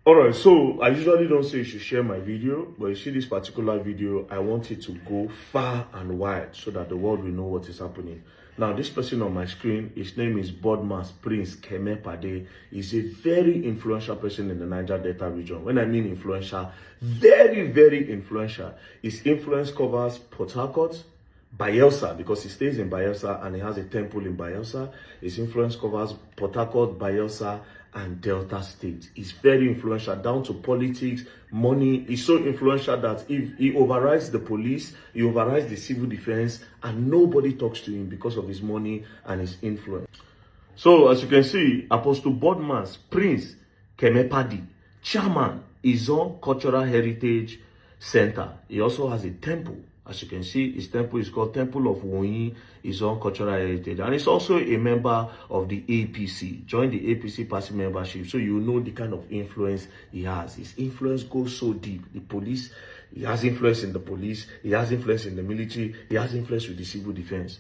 Alright, so I usually don't say you should share my video, but you see this particular video, I want it to go far and wide so that the world will know what is happening. Now, this person on my screen, his name is Bodmas Prince Kemepade. He's a very influential person in the Niger Delta region. When I mean influential, very, very influential. His influence covers Port Harcourt, Bayelsa, because he stays in Bayelsa and he has a temple in Bayelsa. His influence covers Port Harcourt, Bayelsa, and Delta State. He's very influential down to politics, money. He's so influential that if he overrides the police, he overrides the civil defense, and nobody talks to him because of his money and his influence. So, as you can see, Apostle Bodmas Prince Kemepadi, chairman, Izon Cultural Heritage Center. He also has a temple. As you can see, his temple is called Temple of Woyin, his own cultural heritage. And he's also a member of the APC. Join the APC party membership so you know the kind of influence he has. His influence goes so deep. The police, he has influence in the police, he has influence in the military, he has influence with the civil defense.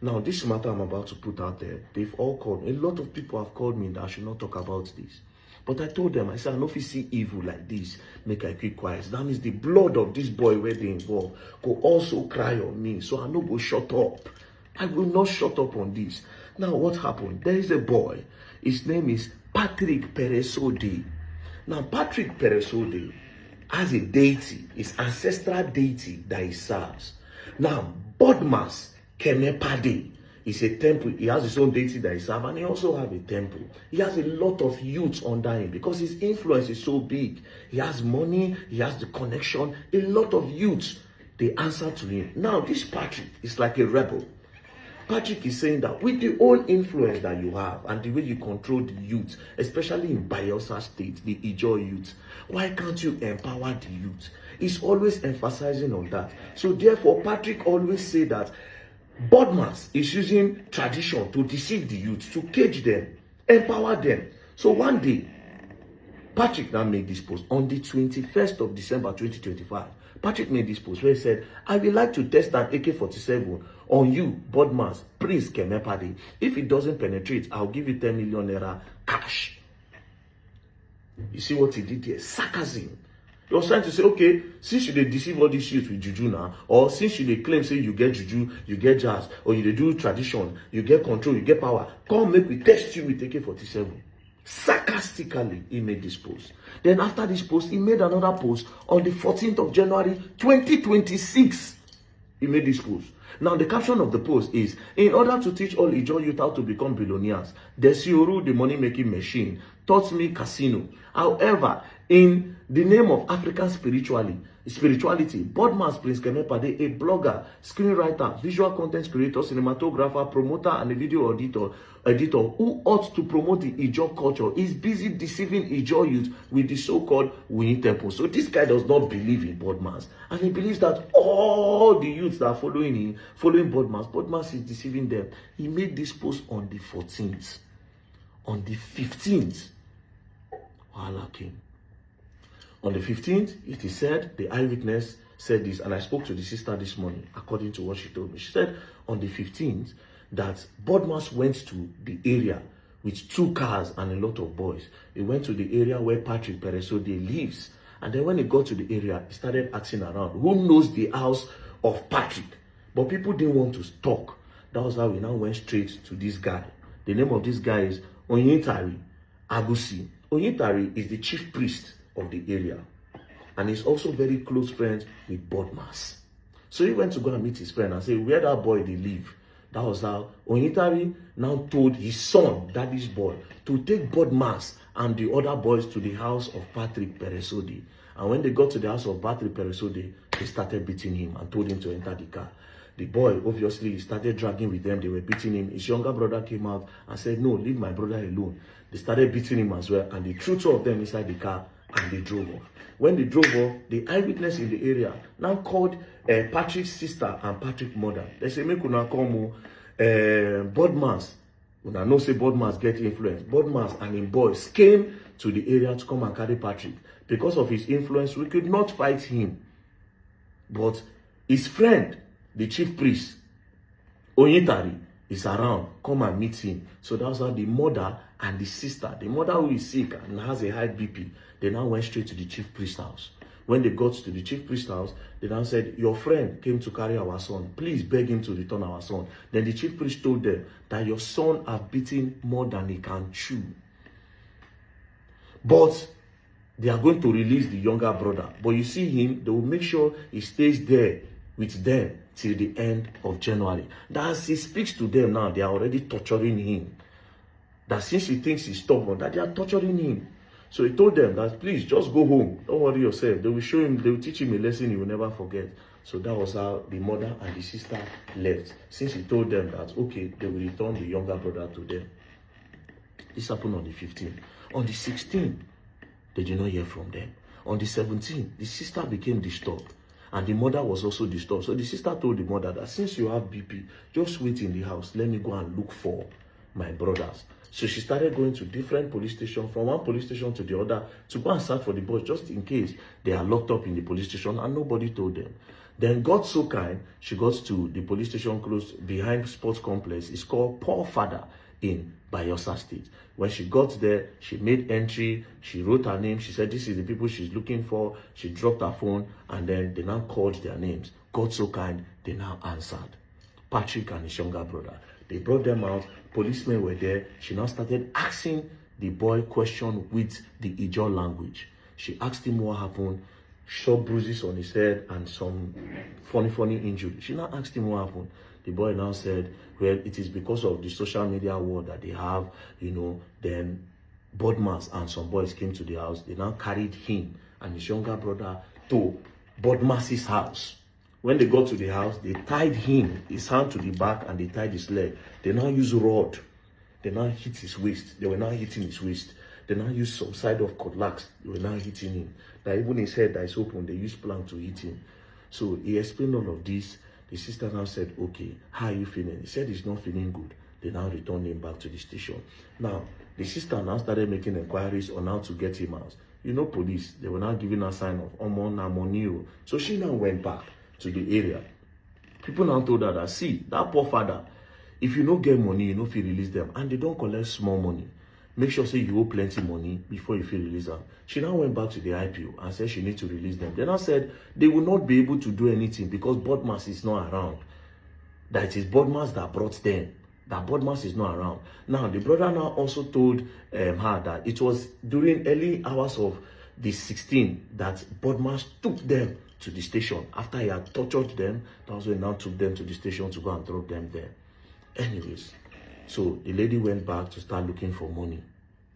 Now, this matter I'm about to put out there, they've all called me. A lot of people have called me that I should not talk about this. But I told them, I said, I know if you see evil like this, make I keep quiet. That means the blood of this boy where they involved could also cry on me. So I no go shut up. I will not shut up on this. Now, what happened? There is a boy. His name is Patrick Peresode. Now, Patrick Peresode has a deity, his ancestral deity that he serves. Now, Bodmas Kemepade is a temple. He has his own deity that he serves, and he also has a temple. He has a lot of youths under him because his influence is so big. He has money, he has the connection. A lot of youths, they answer to him. Now, this Patrick is like a rebel. Patrick is saying that with the whole influence that you have and the way you control the youth, especially in Bayelsa State, the Ijaw youth, why can't you empower the youth? He's always emphasizing on that. So therefore, Patrick always say that Bodmas is using tradition to deceive the youth, to cage them, empower them. So one day, Patrick now made this post on the 21st of December 2025. Patrick made this post where he said, I would like to test an AK-47 on you, Bodmas Prince Kemepade. If it doesn't penetrate, I'll give you 10 million naira cash. You see what he did here? Sarcasm. He was trying to say, okay, since you deceive all these youth with juju now, or since you claim, say, you get juju, you get jazz, or you do tradition, you get control, you get power, come make we test you with AK-47. Sarcastically, he made this post. Then after this post, he made another post on the 14th of January, 2026. He made this post. Now, the caption of the post is, in order to teach all Ijaw youth how to become billionaires, Desioru, the money-making machine, taught me casino. However, in the name of African spirituality, Bodmas Prince Kemepade, a blogger, screenwriter, visual content creator, cinematographer, promoter, and a video editor who ought to promote the Ijaw culture, is busy deceiving Ijaw youth with the so-called Woyin temple. So this guy does not believe in Bodmas, and he believes that all the youths that are following Bodmas is deceiving them. He made this post on the 14th. On the 15th, Wahala came. On the 15th, it is said, the eyewitness said this, and I spoke to the sister this morning, according to what she told me. She said on the 15th that Bodmas went to the area with 2 cars and a lot of boys. He went to the area where Patrick Peresode lives. And then when he got to the area, he started asking around, who knows the house of Patrick? But people didn't want to talk. That was how we now went straight to this guy. The name of this guy is Onyetari Agusi. Onyetari is the chief priest of the area, and he's also very close friends with Bodmas. So he went to go and meet his friend and say where that boy they live. That was how Onyetari now told his son, daddy's boy, to take Bodmas and the other boys to the house of Patrick Peresode. And when they got to the house of Patrick Peresode, they started beating him and told him to enter the car. The boy, obviously, started dragging with them. They were beating him. His younger brother came out and said, no, leave my brother alone. They started beating him as well, and they threw 2 of them inside the car, and they drove off. When they drove off, the eyewitness in the area now called Patrick's sister and Patrick's mother. They say, make una come, Bodmas. Una know say Bodmas get influence. Bodmas and his boys came to the area to come and carry Patrick. Because of his influence, we could not fight him. But his friend, the chief priest, Onyetari, is around, come and meet him. So that's how the mother and the sister, the mother who is sick and has a high BP, they now went straight to the chief priest house. When they got to the chief priest house, they now said, your friend came to carry our son. Please beg him to return our son. Then the chief priest told them that your son have beaten more than he can chew. But they are going to release the younger brother. But you see him, they will make sure he stays there with them till the end of January. That as he speaks to them now, they are already torturing him. That since he thinks he's stubborn, that they are torturing him. So he told them that, please, just go home. Don't worry yourself. They will show him, they will teach him a lesson he will never forget. So that was how the mother and the sister left. Since he told them that, okay, they will return the younger brother to them. This happened on the 15th. On the 16th, they did not hear from them. On the 17th, the sister became disturbed. And the mother was also disturbed. So the sister told the mother that since you have BP, just wait in the house. Let me go and look for my brothers. So she started going to different police stations, from one police station to the other, to go and search for the boys, just in case they are locked up in the police station, and nobody told them. Then God so kind, she got to the police station close behind sports complex. It's called Poor Father in Bayelsa State. When she got there, she made entry, she wrote her name, she said this is the people she's looking for, she dropped her phone, and then they now called their names. God so kind, they now answered. Patrick and his younger brother. They brought them out, policemen were there. She now started asking the boy question with the Ijaw language. She asked him what happened, short bruises on his head and some funny injury. She now asked him what happened. The boy now said, well, it is because of the social media war that they have, you know. Then Bodmas and some boys came to the house. They now carried him and his younger brother to Bodmas's house. When they got to the house, they tied him, his hand to the back, and they tied his leg. They now used rod. They now hit his waist. They were now hitting his waist. They now used some side of cutlass. They were now hitting him. That even his head that is open, they used plank to hit him. So he explained all of this. The sister now said, okay, how are you feeling? He said he's not feeling good. They now returned him back to the station. Now, the sister now started making inquiries on how to get him out. You know, police, they were now giving her sign of Omonamonio. So she now went back to the area. People now told her that, see, that poor father, if you don't get money, you know if you release them, and they don't collect small money, make sure say you owe plenty money before you feel release them. She now went back to the IPO and said she needs to release them. They now said they will not be able to do anything because Bodmas is not around. That it is Bodmas that brought them. That Bodmas is not around. Now, the brother now also told her that it was during early hours of the 16th that Bodmas took them to the station. After he had tortured them, that was when he now took them to the station to go and drop them there. Anyways, so the lady went back to start looking for money.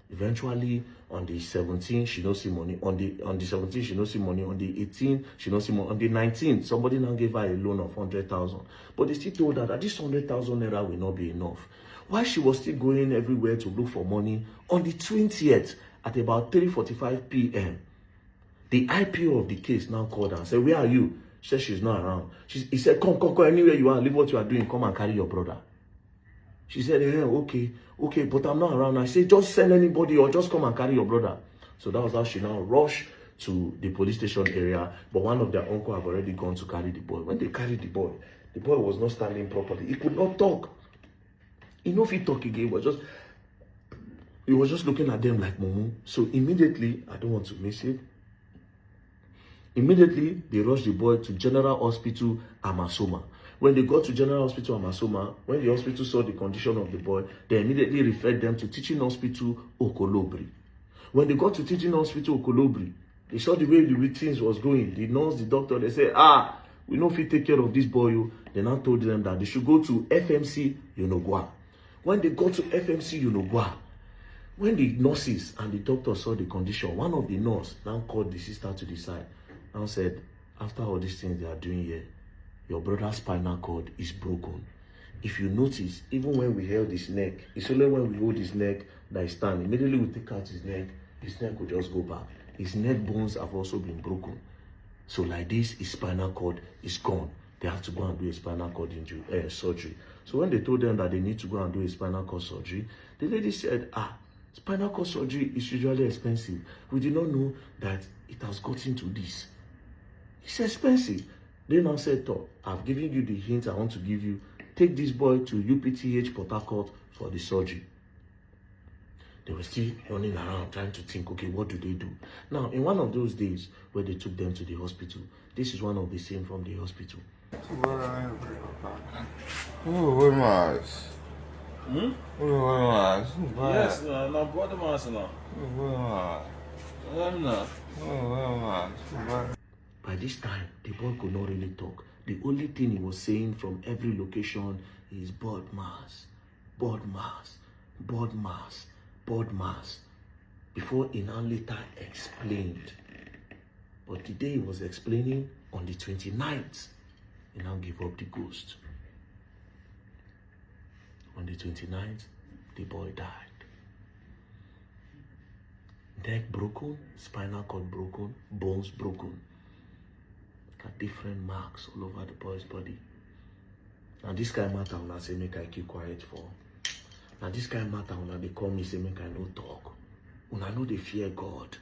Eventually, on the 17th, she don't see money. On the 17th, she don't see money. On the 18th, she don't see money. On the 19th, somebody now gave her a loan of 100,000. But they still told her that this 100,000 naira will not be enough. While she was still going everywhere to look for money, on the 20th, at about 3:45 p.m., the IPO of the case now called her and said, where are you? She said she's not around. He said, come, anywhere you are, leave what you are doing, come and carry your brother. She said, yeah, okay, but I'm not around. I said, just send anybody or just come and carry your brother. So that was how she now rushed to the police station area. But one of their uncle have already gone to carry the boy. When they carried the boy was not standing properly. He could not talk. He know if he talk again, he was just looking at them like Mumu. So immediately, I don't want to miss it. Immediately, they rushed the boy to General Hospital Amasoma. When they got to General Hospital Amasoma, when the hospital saw the condition of the boy, they immediately referred them to Teaching Hospital Okolobri. When they got to Teaching Hospital Okolobri, they saw the way the things was going. The nurse, the doctor, they said, we know if you take care of this boy. They now told them that they should go to FMC Yonogwa. When they got to FMC Yonogwa, when the nurses and the doctor saw the condition, one of the nurses now called the sister to the side and said, after all these things they are doing here, your brother's spinal cord is broken. If you notice, even when we held his neck, it's only when we hold his neck that he stands. Immediately we take out his neck will just go back. His neck bones have also been broken. So like this, his spinal cord is gone. They have to go and do a spinal cord injury, surgery. So when they told them that they need to go and do a spinal cord surgery, the lady said, spinal cord surgery is usually expensive. We did not know that it has gotten to this. It's expensive. They now said, I've given you the hint I want to give you. take this boy to UPTH Port Harcourt for the surgery. They were still running around trying to think, okay, what do they do? Now, in one of those days where they took them to the hospital, this is one of the scenes from the hospital. Yes, no, body mass now. By this time, the boy could not really talk. The only thing he was saying from every location is blood mass, blood mass, blood mass, blood mass. Before he now later explained. But the day he was explaining, on the 29th, he now gave up the ghost. On the 29th, the boy died. Neck broken, spinal cord broken, bones broken. Got different marks all over the boy's body. Now this kind of matter when I say make I keep quiet for. Now this kind of matter when they call me say make I no talk. When I know they fear God.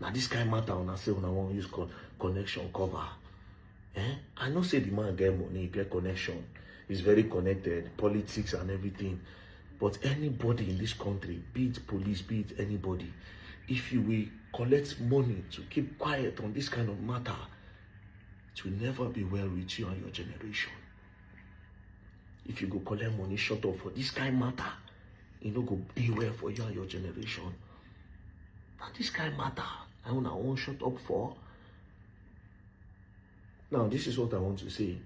Now this kind of matter when I say when I want to use connection cover. I know say the man get money, get connection. He's very connected, politics and everything. But anybody in this country, be it police, be it anybody, if you will collect money to keep quiet on this kind of matter, it will never be well with you and your generation. If you go collect money shut up for this kind of matter, it no go be well for you and your generation. Now this kind of matter, I won't shut up for. Now this is what I want to say.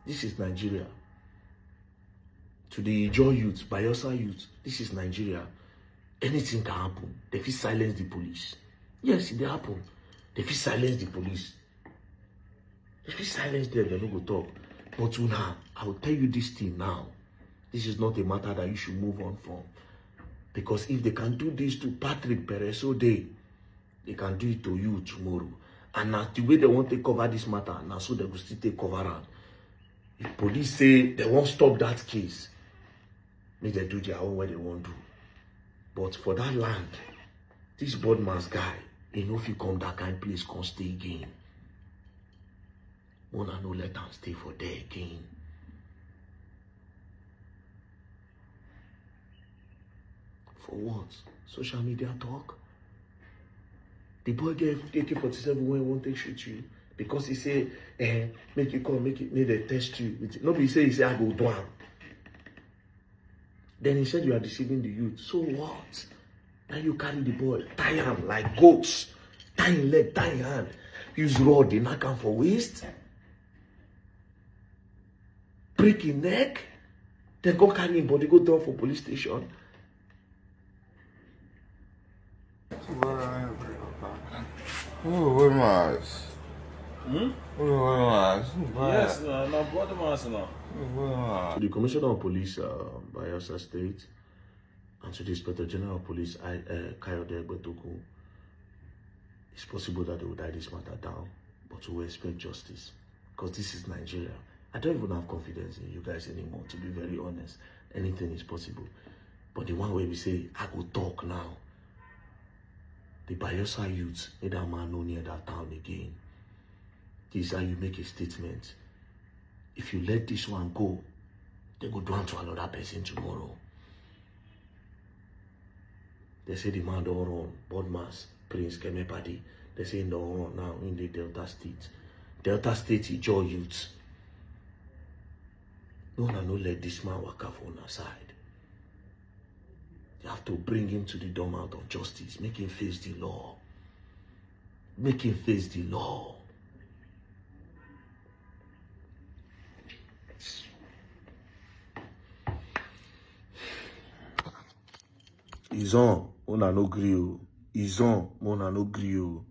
This is Nigeria. To the Ijaw youth, Bayelsa youth, this is Nigeria. Anything can happen. They fit silence the police. Yes, it happen. They fit silence the police. They fit silence them, they no go talk. But now, I will tell you this thing now. This is not a matter that you should move on from. Because if they can do this to Patrick Peresode, they can do it to you tomorrow. And now the way they want to cover this matter, now so they will still take cover on. If police say they won't stop that case, may they do their own way they want to. But for that land, this Bodman's guy, he know if you come that kind of place, can't stay again. Wanna no let them stay for there again. For what? Social media talk? The boy gave AK-47 when he won't take shoot you. Because he say, make you come, make they test you. Nobody say, I go down. Then he said you are deceiving the youth. So what? Now you carry the boy, tie him like goats. Tie him leg, tie him hand. Use rod, they knock him for waist. Break his neck. Then go carry him body, go down for police station. Yes, no, body mass now. To the Commissioner of Police, Bayelsa State, and to the Inspector General of Police, Kayode Egbetoku, it's possible that they will die this matter down, but we will expect justice. Because this is Nigeria. I don't even have confidence in you guys anymore, to be very honest. Anything is possible. But the one way we say, I go talk now. The Bayelsa youths, need that man no near that town again. This is how you make a statement. If you let this one go, they go down to another person tomorrow. They say the man don't run. Bodmas, Prince Kemepadi. They say he don't run now in the Delta State. Delta State, Ijaw youths. No one no let this man walk off on our side. You have to bring him to the doormat of justice. Make him face the law. Make him face the law. He's on. Mona no grill. He's on. Mona no grill.